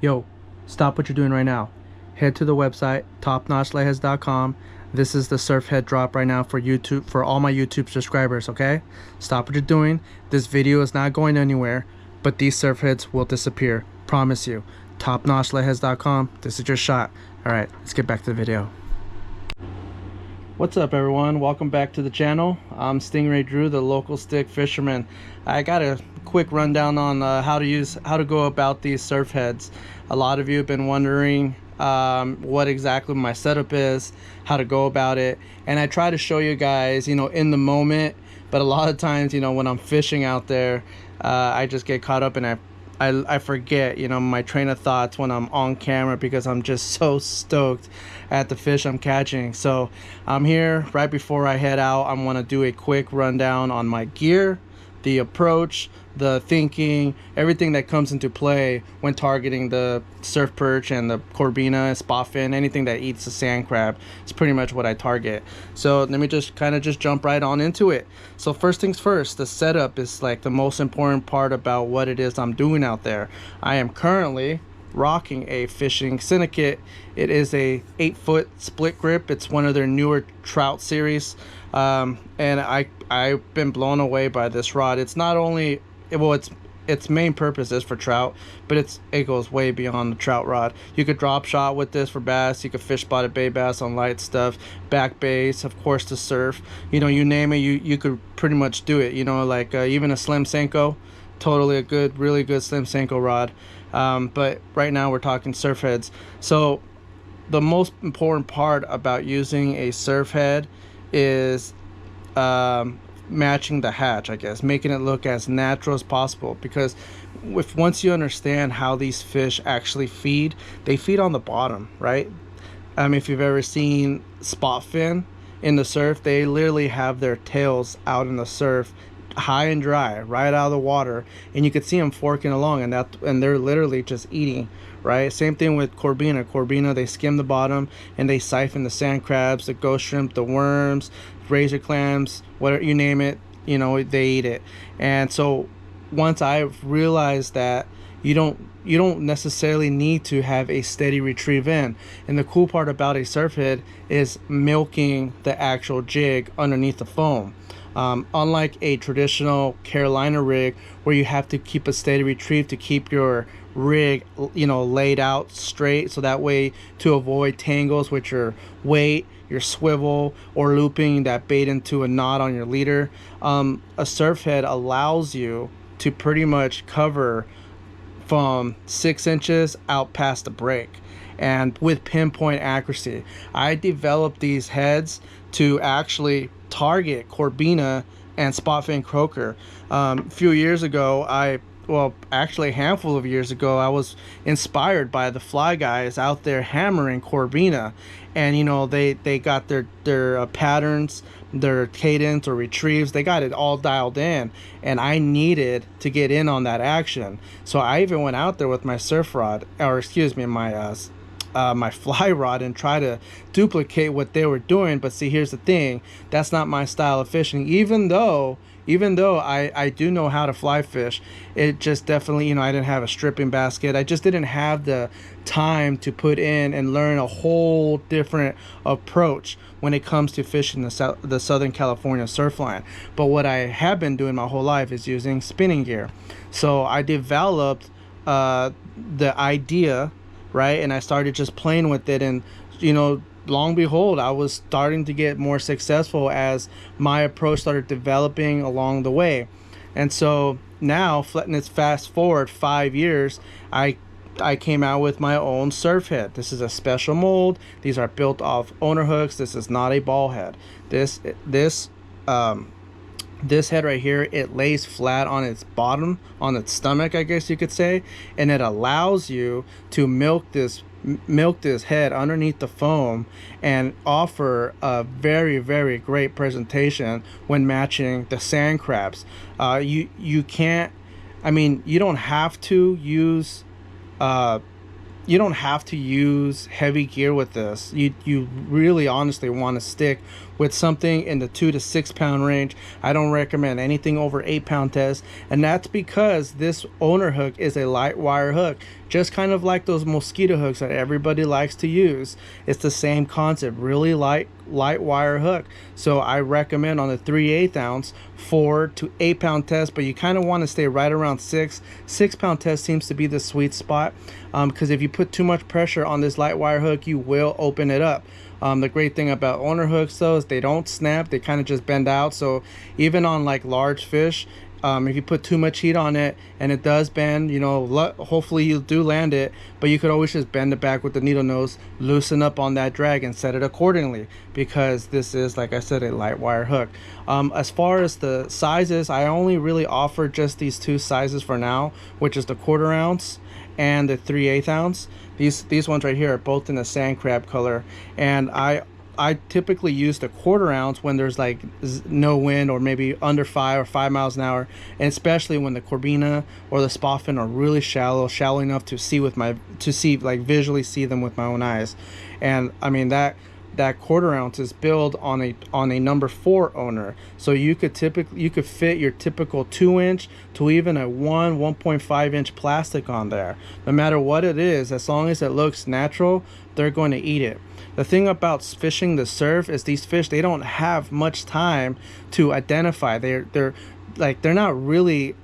Yo, stop what you're doing right now. Head to the website topnotchlightheads.com. This is the surf head drop right now for YouTube, for all my YouTube subscribers. Okay, stop what you're doing. This video is not going anywhere, but these surf heads will disappear, promise you. Topnotchlightheads.com. This is your shot. All right, let's get back to the video. What's up, everyone? Welcome back to the channel. I'm Stingray Drew, the local stick fisherman. I got a quick rundown on how to go about these surf heads. A lot of you have been wondering what exactly my setup is, how to go about it, and I try to show you guys, in the moment. But a lot of times, when I'm fishing out there, I just get caught up and I forget, my train of thoughts when I'm on camera because I'm just so stoked at the fish I'm catching. So I'm here right before I head out. I want to do a quick rundown on my gear, the approach, the thinking, everything that comes into play when targeting the surf perch and the corbina, spot fin, anything that eats the sand crab. It's pretty much what I target. So let me just jump right on into it. So first things first, the setup is like the most important part about what it is I'm doing out there. I am currently rocking a Fishing Syndicate. It is a 8-foot split grip. It's one of their newer trout series, and I've been blown away by this rod. It's not only, well, its main purpose is for trout, but it goes way beyond the trout rod. You could drop shot with this for bass. You could fish spotted bay bass on light stuff, back bass, of course, to surf. You name it, you could pretty much do it. Like even a Slim Senko, totally a really good Slim Senko rod. But right now we're talking surf heads. So the most important part about using a surf head is matching the hatch, I guess, making it look as natural as possible, because once you understand how these fish actually feed, they feed on the bottom, right? If you've ever seen spot fin in the surf, they literally have their tails out in the surf, high and dry, right out of the water, and you could see them forking along, and they're literally just eating, right? Same thing with corbina. They skim the bottom and they siphon the sand crabs, the ghost shrimp, the worms, razor clams, whatever you name it, they eat it. And so once I realized that you don't necessarily need to have a steady retrieve in, and the cool part about a surf head is milking the actual jig underneath the foam. Unlike a traditional Carolina rig where you have to keep a steady retrieve to keep your rig laid out straight, so that way to avoid tangles with your weight, your swivel, or looping that bait into a knot on your leader. A surf head allows you to pretty much cover from 6 inches out past the break, and with pinpoint accuracy. I developed these heads to actually target corbina and spot fin croaker. A few years ago, actually a handful of years ago, I was inspired by the fly guys out there hammering corbina, and they got their patterns, their cadence or retrieves, they got it all dialed in, and I needed to get in on that action. So I even went out there with my surf rod, or excuse me, my fly rod, and try to duplicate what they were doing. But see, here's the thing, that's not my style of fishing. Even though I do know how to fly fish, it just definitely, I didn't have a stripping basket. I just didn't have the time to put in and learn a whole different approach when it comes to fishing the Southern California surf line. But what I have been doing my whole life is using spinning gear. So I developed the idea, right, and I started just playing with it, and long behold, I was starting to get more successful as my approach started developing along the way. And so now, let's fast forward 5 years, I came out with my own surf head. This is a special mold. These are built off owner hooks. This is not a ball head. This head right here, it lays flat on its bottom, on its stomach, I guess you could say, and it allows you to milk this head underneath the foam and offer a very, very great presentation when matching the sand crabs. You can't, you don't have to use you don't have to use heavy gear with this. You really honestly want to stick with something in the 2 to 6 pound range. I don't recommend anything over 8 pound test, and that's because this owner hook is a light wire hook, just kind of like those mosquito hooks that everybody likes to use. It's the same concept, really light wire hook. So I recommend on the 3/8 ounce 4 to 8 pound test, but you kind of want to stay right around 6 pound test seems to be the sweet spot, because if you put too much pressure on this light wire hook, you will open it up. The great thing about owner hooks though is they don't snap, they kind of just bend out. So even on like large fish, if you put too much heat on it and it does bend, you know, hopefully you do land it, but you could always just bend it back with the needle nose, loosen up on that drag and set it accordingly, because this is, like I said, a light wire hook. As far as the sizes, I only really offer just these two sizes for now, which is the 1/4 ounce and the 3/8 ounce. These ones right here are both in the sand crab color, and I typically use the 1/4 ounce when there's like no wind, or maybe under 5 miles an hour, and especially when the corbina or the spotfin are really shallow enough to see like visually see them with my own eyes. And I mean that 1/4 ounce is built on a number 4 owner, so you could fit your typical 2-inch to even a 1.5 inch plastic on there. No matter what it is, as long as it looks natural, they're going to eat it. The thing about fishing the surf is these fish, they don't have much time to identify. They're not really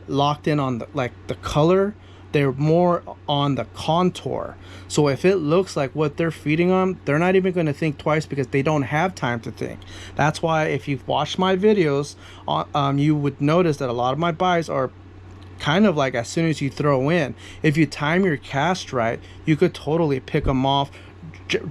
locked in on the color. They're more on the contour. So if it looks like what they're feeding on, they're not even going to think twice, because they don't have time to think. That's why if you've watched my videos, you would notice that a lot of my bites are kind of like as soon as you throw in. If you time your cast right, you could totally pick them off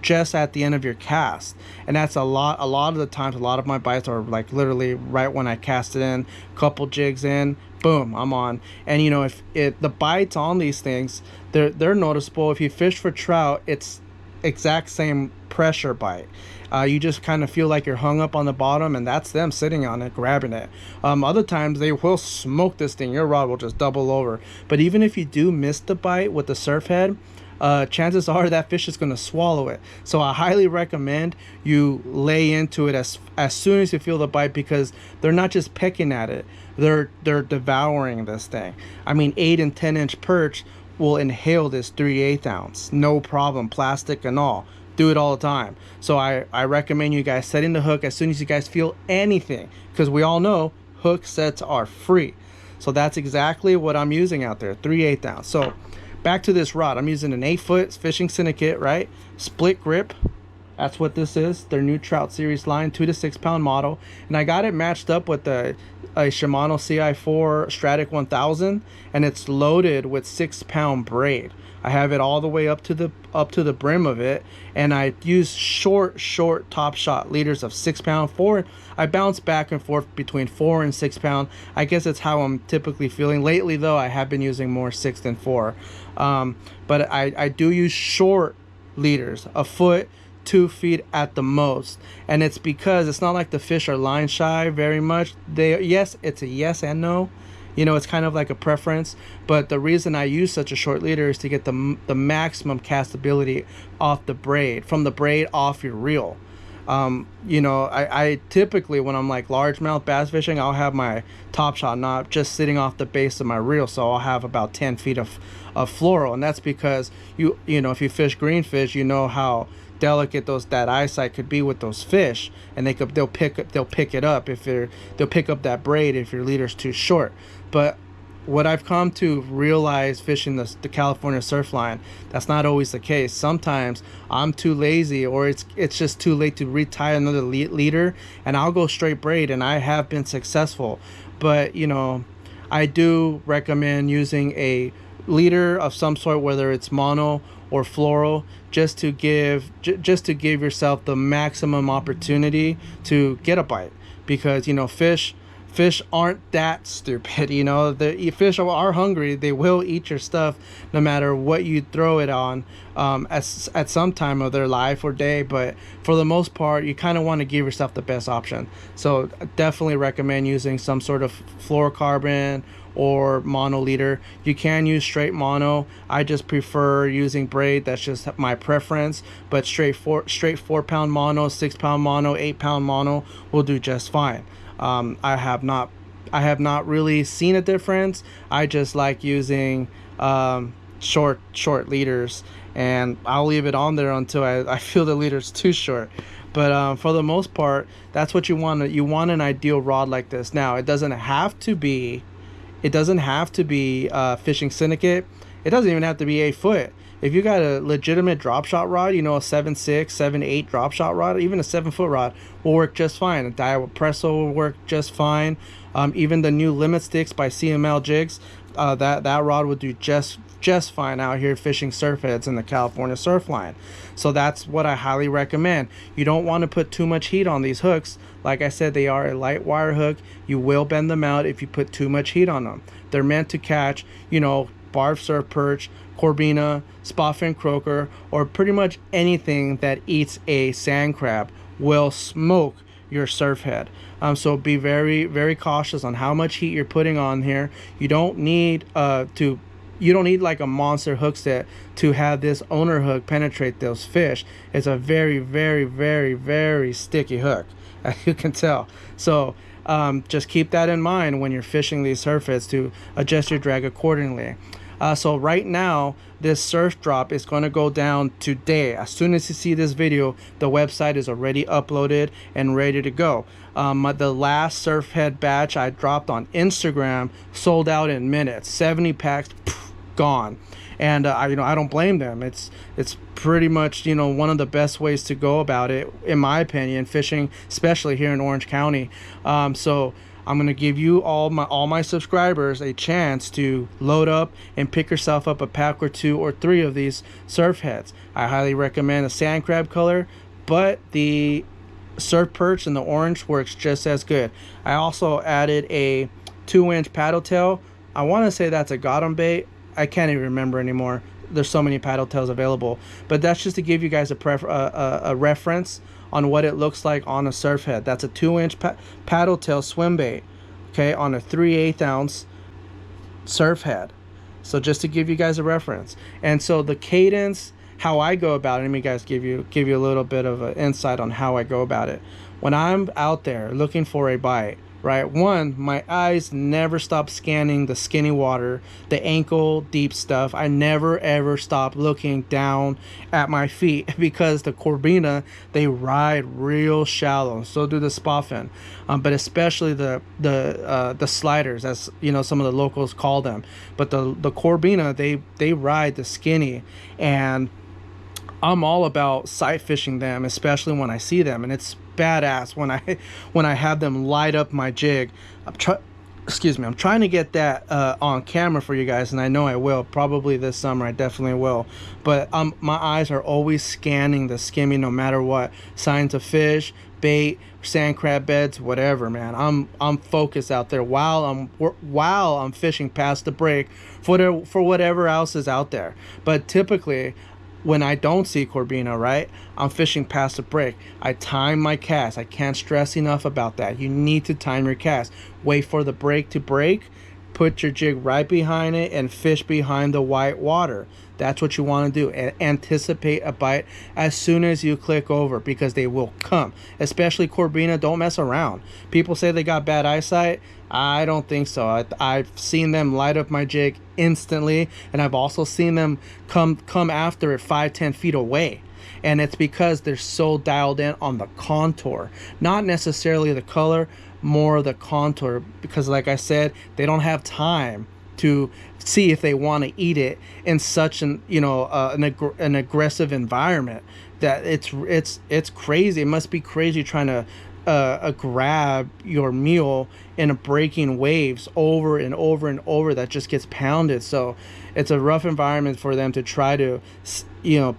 just at the end of your cast. And that's a lot of the times, a lot of my bites are like literally right when I cast it in, couple jigs in, boom, I'm on. And you know, if the bites on these things, they're noticeable. If you fish for trout, it's exact same pressure bite. You just kind of feel like you're hung up on the bottom, and that's them sitting on it, grabbing it. Other times they will smoke this thing, your rod will just double over. But even if you do miss the bite with the surf head, chances are that fish is going to swallow it. So I highly recommend you lay into it as soon as you feel the bite, because they're not just pecking at it, they're devouring this thing. I mean, 8 and 10 inch perch will inhale this 3/8 ounce, no problem, plastic and all. Do it all the time. So I recommend you guys setting the hook as soon as you guys feel anything, because we all know hook sets are free. So that's exactly what I'm using out there, 3/8 ounce. So back to this rod, I'm using an 8-foot Fishing Syndicate, right? Split grip. That's what this is, their new Trout Series line, 2 to 6 pound model. And I got it matched up with a Shimano CI4 Stratic 1000, and it's loaded with 6-pound braid. I have it all the way up to the brim of it, and I use short top shot leaders of 6 pound. I bounce back and forth between 4 and 6 pound. I guess it's how I'm typically feeling. Lately though, I have been using more 6 than 4. But I do use short leaders, a foot, 2 feet at the most, and it's because it's not like the fish are line shy very much. Yes, it's a yes and no, you know, it's kind of like a preference. But the reason I use such a short leader is to get the maximum castability off the braid, from the braid off your reel. You know, I typically, when I'm like largemouth bass fishing, I'll have my top shot knot just sitting off the base of my reel, so I'll have about 10 feet of fluoro. And that's because you know, if you fish greenfish, you know how delicate that eyesight could be with those fish, and they'll pick it up if they'll pick up that braid if your leader's too short. But what I've come to realize fishing the California surf line, that's not always the case. Sometimes I'm too lazy, or it's just too late to retie another leader, and I'll go straight braid, and I have been successful. But you know, I do recommend using a leader of some sort, whether it's mono or fluoro, just to give yourself the maximum opportunity to get a bite. Because you know, fish aren't that stupid. You know, the fish are hungry. They will eat your stuff no matter what you throw it on at some time of their life or day. But for the most part, you kind of want to give yourself the best option. So definitely recommend using some sort of fluorocarbon or mono leader. You can use straight mono. I just prefer using braid. That's just my preference. But straight 4-pound mono, 6-pound mono, 8-pound mono will do just fine. I have not really seen a difference. I just like using short leaders, and I'll leave it on there until I feel the leader's too short. But for the most part, that's what you want. You want an ideal rod like this. Now, it doesn't have to be fishing syndicate. It doesn't even have to be 8 foot. If you got a legitimate drop shot rod, you know, a 7.6, 7.8 drop shot rod, even a 7-foot rod will work just fine. A Daiwa Presso will work just fine. Even the new Limit Sticks by CML Jigs, that rod would do just fine out here fishing surf heads in the California surf line. So that's what I highly recommend. You don't want to put too much heat on these hooks. Like I said, they are a light wire hook. You will bend them out if you put too much heat on them. They're meant to catch, you know, barb surf perch, corbina, spotfin croaker, or pretty much anything that eats a sand crab will smoke your surf head. So be very, very cautious on how much heat you're putting on here. You don't need like a monster hook set to have this owner hook penetrate those fish. It's a very, very, very, very sticky hook, as you can tell. So just keep that in mind when you're fishing these surf heads to adjust your drag accordingly. So right now, this surf drop is going to go down today. As soon as you see this video, the website is already uploaded and ready to go. The last surf head batch I dropped on Instagram sold out in minutes. 70 packs, gone. And I don't blame them. It's pretty much, you know, one of the best ways to go about it, in my opinion, fishing, especially here in Orange County. So I'm going to give you all my subscribers a chance to load up and pick yourself up a pack or 2 or 3 of these surf heads. I highly recommend a sand crab color, but the surf perch and the orange works just as good. I also added a 2-inch paddle tail. I want to say that's a Gotham bait. I can't even remember anymore. There's so many paddle tails available, but that's just to give you guys a reference on what it looks like on a surf head. That's a 2-inch paddle tail swim bait, okay, on a 3/8 ounce surf head. So just to give you guys a reference. And so the cadence, how I go about it, let me guys give you a little bit of an insight on how I go about it. When I'm out there looking for a bite, right, one, my eyes never stop scanning the skinny water, the ankle deep stuff. I never ever stop looking down at my feet, because the corbina, they ride real shallow. So do the spotfin, but especially the sliders, as you know, some of the locals call them. But the corbina, they ride the skinny, and I'm all about sight fishing them, especially when I see them, and it's badass when I have them light up my jig. I'm trying to get that on camera for you guys, and I know I will. Probably this summer I definitely will. But my eyes are always scanning the skimmy, no matter what. Signs of fish, bait, sand crab beds, whatever, man. I'm focused out there while I'm fishing past the break for whatever else is out there. But typically, when I don't see corbina, right, I'm fishing past the break. I time my cast. I can't stress enough about that. You need to time your cast. Wait for the break to break. Put your jig right behind it and fish behind the white water. That's what you want to do. And anticipate a bite as soon as you click over, because they will come. Especially corbina, don't mess around. People say they got bad eyesight. I don't think so. I've seen them light up my jig instantly, and I've also seen them come after it 5-10 feet away. And it's because they're so dialed in on the contour, not necessarily the color, more the contour, because like I said, they don't have time to see if they want to eat it in such an an aggressive environment that it's crazy. It must be crazy trying to grab your meal in a breaking waves over and over and over that just gets pounded. So it's a rough environment for them to try to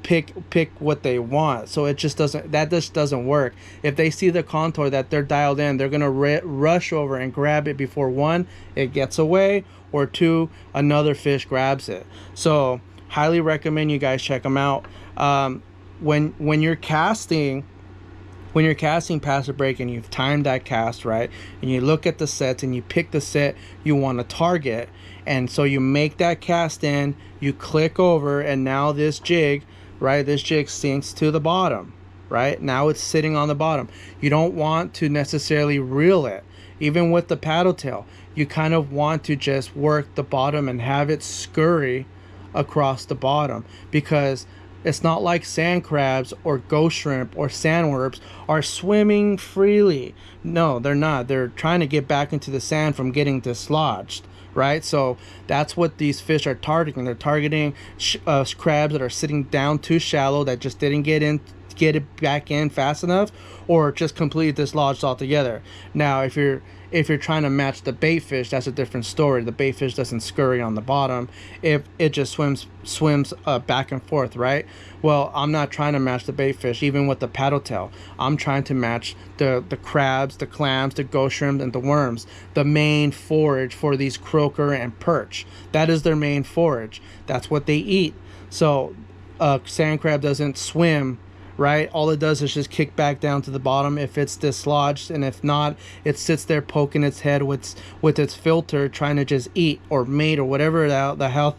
pick what they want. So it just doesn't work. If they see the contour that they're dialed in, they're gonna rush over and grab it before, one, it gets away, or two, another fish grabs it. So highly recommend you guys check them out. When you're casting when you're casting past a break and you've timed that cast right, and you look at the sets and you pick the set you want to target, and so you make that cast in, you click over, and now this jig, right, this jig sinks to the bottom, right? Now it's sitting on the bottom. You don't want to necessarily reel it. Even with the paddle tail, you kind of want to just work the bottom and have it scurry across the bottom, because it's not like sand crabs or ghost shrimp or sandworms are swimming freely. No, they're not. They're trying to get back into the sand from getting dislodged, right? So that's what these fish are targeting. They're targeting crabs that are sitting down too shallow, that just didn't get it back in fast enough, or just completely dislodged altogether. Now, if you're trying to match the bait fish, that's a different story. The bait fish doesn't scurry on the bottom. If it just swims back and forth, right? Well, I'm not trying to match the bait fish, even with the paddle tail. I'm trying to match the crabs, the clams, the ghost shrimp, and the worms. The main forage for these croaker and perch. That is their main forage. That's what they eat. So sand crab doesn't swim, right? All it does is just kick back down to the bottom if it's dislodged, and if not, it sits there poking its head with its filter, trying to just eat or mate or whatever the hell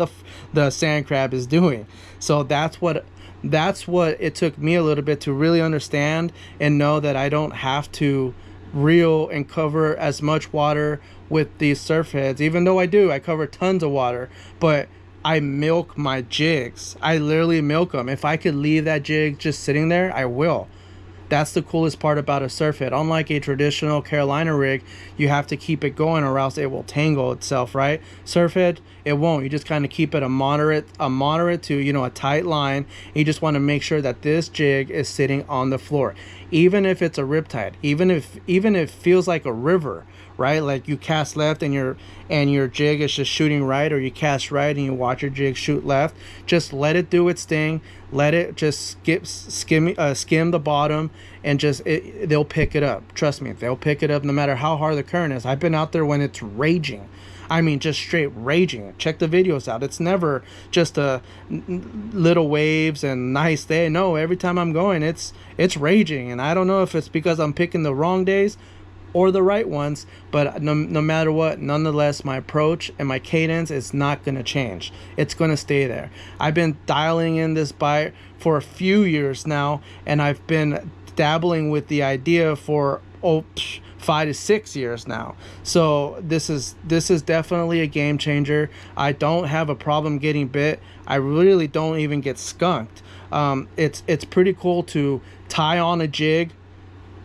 the sand crab is doing. So that's what it took me a little bit to really understand and know that I don't have to reel and cover as much water with these surf heads, even though I cover tons of water, but I milk my jigs. I literally milk them. If I could leave that jig just sitting there, I will. That's the coolest part about a surf head. Unlike a traditional Carolina rig, you have to keep it going or else it will tangle itself, right? Surf head, it won't. You just kind of keep it a moderate to, a tight line. You just want to make sure that this jig is sitting on the floor. Even if it's a riptide, even if it feels like a river, right? Like you cast left and your jig is just shooting right, or you cast right and you watch your jig shoot left. Just let it do its thing. Let it just skim the bottom, and they'll pick it up. Trust me, they'll pick it up no matter how hard the current is. I've been out there when it's raging. I mean, just straight raging. Check the videos out. It's never just a little waves and nice day. No, every time I'm going, it's raging, and I don't know if it's because I'm picking the wrong days or the right ones, but no matter what, nonetheless, my approach and my cadence is not going to change. It's going to stay there. I've been dialing in this bite for a few years now, and I've been dabbling with the idea for 5 to 6 years now. So this is definitely a game changer. I don't have a problem getting bit. I really don't even get skunked. It's pretty cool to tie on a jig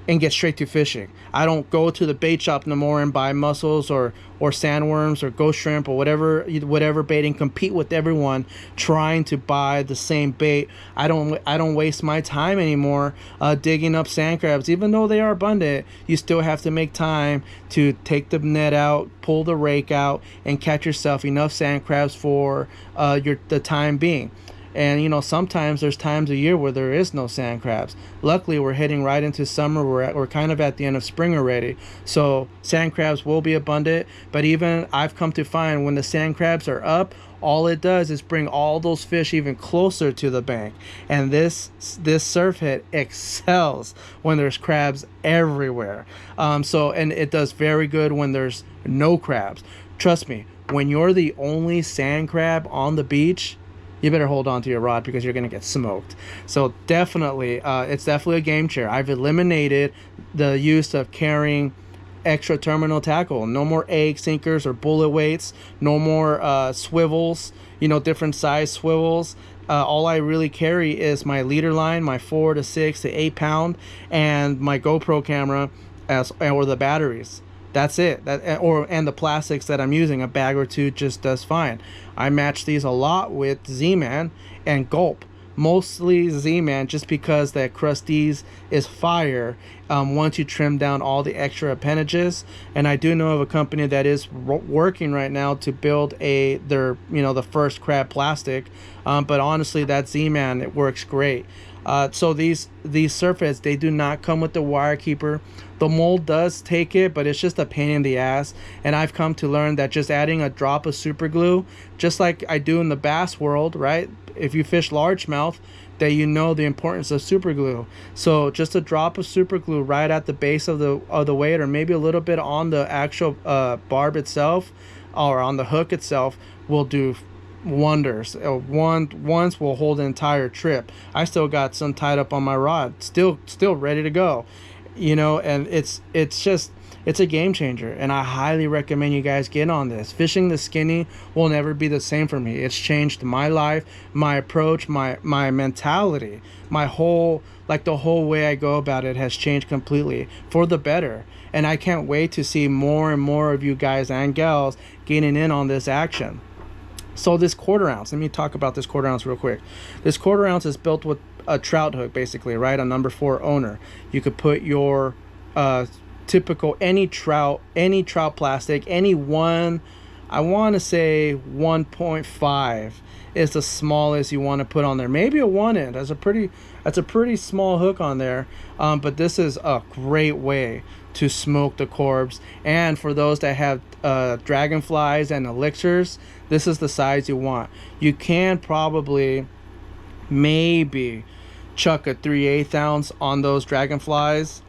and get straight to fishing. I don't go to the bait shop no more and buy mussels or sandworms or ghost shrimp or whatever bait and compete with everyone trying to buy the same bait. I don't waste my time anymore digging up sand crabs. Even though they are abundant, you still have to make time to take the net out, pull the rake out, and catch yourself enough sand crabs for the time being. And sometimes there's times a year where there is no sand crabs. Luckily, we're heading right into summer. We're kind of at the end of spring already, so sand crabs will be abundant. But even I've come to find when the sand crabs are up, all it does is bring all those fish even closer to the bank. And this surf head excels when there's crabs everywhere. And it does very good when there's no crabs. Trust me, when you're the only sand crab on the beach, you better hold on to your rod, because you're going to get smoked. So definitely, it's definitely a game changer. I've eliminated the use of carrying extra terminal tackle. No more egg sinkers or bullet weights. No more swivels, different size swivels. All I really carry is my leader line, my 4 to 6 to 8 pound, and my GoPro camera or the batteries. That's it. And the plastics that I'm using, a bag or two just does fine. I match these a lot with Z-Man and Gulp. Mostly Z-Man, just because that Crusties is fire once you trim down all the extra appendages. And I do know of a company that is working right now to build the first crab plastic. But honestly, that Z-Man, it works great. So these surf heads, they do not come with the wire keeper. The mold does take it, but it's just a pain in the ass. And I've come to learn that just adding a drop of super glue, just like I do in the bass world, right? If you fish largemouth, that you know the importance of super glue. So just a drop of super glue right at the base of the weight, or maybe a little bit on the actual barb itself, or on the hook itself, will do wonders. Once will hold the entire trip. I still got some tied up on my rod, still ready to go, you know. And it's a game changer, and I highly recommend you guys get on this. Fishing the skinny will never be the same for me. It's changed my life, my approach, my mentality, my whole, like, the whole way I go about it has changed completely for the better. And I can't wait to see more and more of you guys and gals getting in on this action. So this 1/4 ounce, let me talk about this 1/4 ounce real quick. This 1/4 ounce is built with a trout hook, basically, right? A number 4 owner. You could put your typical any trout plastic, any one, I want to say 1.5 is the smallest you want to put on there. Maybe a 1 end. That's a pretty small hook on there. But this is a great way to smoke the corbs. And for those that have dragonflies and elixirs, this is the size you want. You can probably maybe chuck a 3/8 ounce on those dragonflies,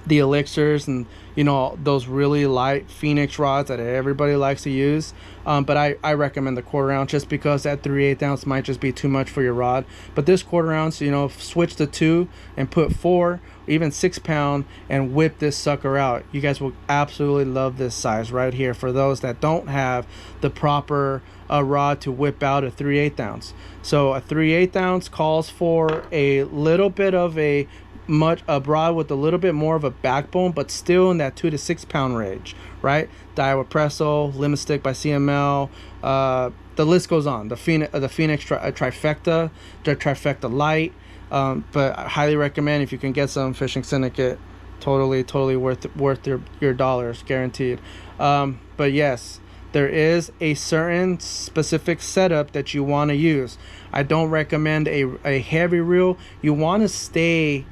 the elixirs, and you know, those really light Phoenix rods that everybody likes to use. But I recommend the 1/4 ounce, just because that 3/8 ounce might just be too much for your rod. But this 1/4 ounce, you know, switch to 2 and put 4, even 6 pound, and whip this sucker out. You guys will absolutely love this size right here for those that don't have the proper rod to whip out a 3/8 ounce. So a 3/8 ounce calls for a little bit of a rod with a little bit more of a backbone, but still in that 2 to 6 pound range, right? Daiwa Presso, Limit Stick by CML, the list goes on. The Phoenix trifecta, the trifecta light. But I highly recommend, if you can get some, Fishing Syndicate, totally worth your dollars, guaranteed. But yes, there is a certain specific setup that you want to use. I don't recommend a heavy reel. You want to stay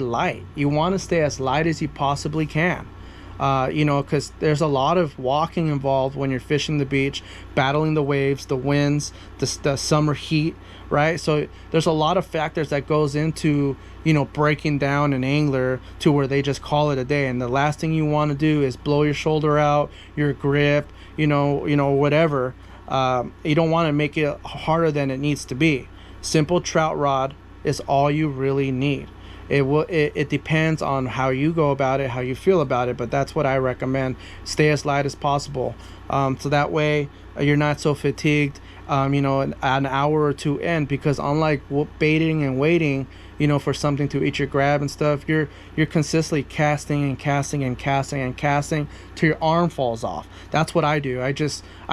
light. You want to stay as light as you possibly can. You know, because there's a lot of walking involved when you're fishing the beach, battling the waves, the winds, the summer heat, right? So there's a lot of factors that goes into, you know, breaking down an angler to where they just call it a day. And the last thing you want to do is blow your shoulder out, your grip, you know, whatever. You don't want to make it harder than it needs to be. Simple trout rod is all you really need. It depends on how you go about it, how you feel about it, but that's what I recommend. Stay as light as possible, so that way you're not so fatigued, you know, an hour or two in, because unlike baiting and waiting, you know, for something to eat your grab and stuff, you're consistently casting and casting and casting and casting till your arm falls off. That's what I do. I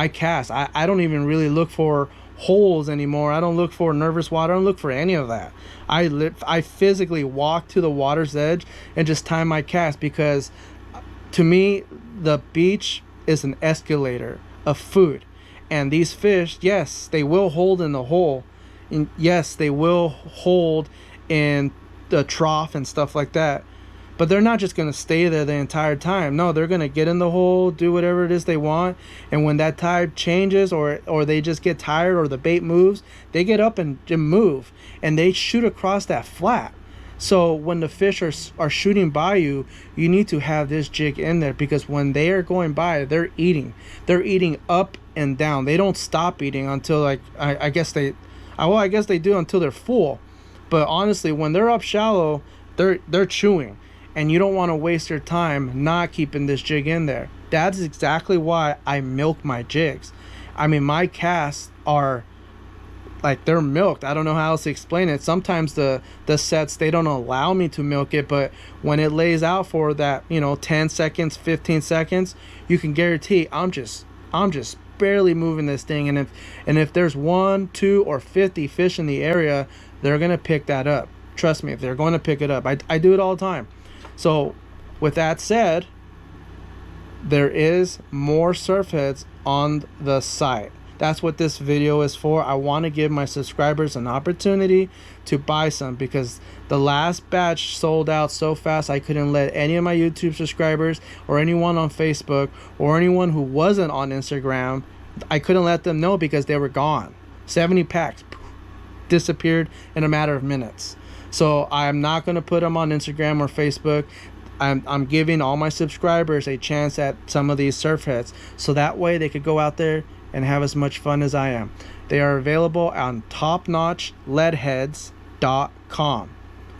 cast. I don't even really look for holes anymore. I don't look for nervous water. I don't look for any of that. I physically walk to the water's edge and just time my cast, because to me the beach is an escalator of food, and these fish, yes, they will hold in the hole, and yes, they will hold in the trough and stuff like that, but they're not just going to stay there the entire time. No, they're going to get in the hole, do whatever it is they want, and when that tide changes, or they just get tired, or the bait moves, they get up and move, and they shoot across that flat. So when the fish are shooting by you, you need to have this jig in there, because when they are going by, they're eating up and down. They don't stop eating until, like, I guess they do until they're full. But honestly, when they're up shallow, they're chewing. And you don't want to waste your time not keeping this jig in there. That's exactly why I milk my jigs. I mean, my casts are like, they're milked. I don't know how else to explain it. Sometimes the sets, they don't allow me to milk it, but when it lays out for that, you know, 10 seconds, 15 seconds, you can guarantee I'm just barely moving this thing. And if there's 1, 2, or 50 fish in the area, they're gonna pick that up. Trust me, if they're going to pick it up. I do it all the time. So with that said, there is more surf heads on the site. That's what this video is for. I want to give my subscribers an opportunity to buy some, because the last batch sold out so fast I couldn't let any of my YouTube subscribers or anyone on Facebook or anyone who wasn't on Instagram, I couldn't let them know because they were gone. 70 packs disappeared in a matter of minutes. So I'm not going to put them on Instagram or Facebook. I'm giving all my subscribers a chance at some of these surf heads, so that way they could go out there and have as much fun as I am. They are available on topnotchleadheads.com.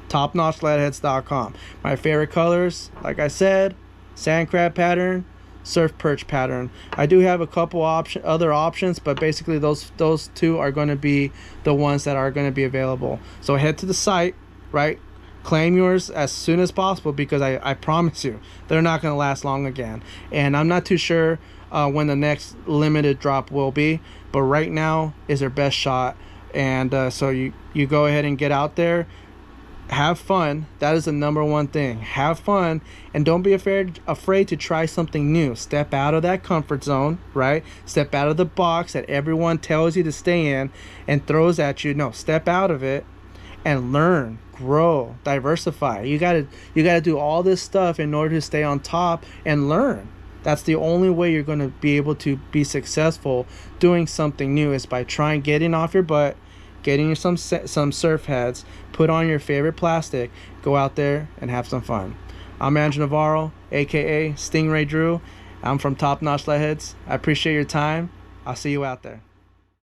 topnotchleadheads.com. My favorite colors, like I said, sand crab pattern, surf perch pattern. I do have a couple other options, but basically those two are going to be the ones that are going to be available. So head to the site, right? Claim yours as soon as possible, because I promise you they're not going to last long again. And I'm not too sure when the next limited drop will be, but right now is their best shot. And so you go ahead and get out there, have fun. That is the number one thing. Have fun, and don't be afraid to try something new. Step out of that comfort zone, right? Step out of the box that everyone tells you to stay in and throws at you. No, step out of it and learn, grow, diversify. You gotta do all this stuff in order to stay on top and learn. That's the only way you're going to be able to be successful doing something new, is by trying, getting off your butt, getting some surf heads, put on your favorite plastic, go out there and have some fun. I'm Andrew Navarro, aka Stingray Drew. I'm from Top Notch Leadheads. I appreciate your time. I'll see you out there.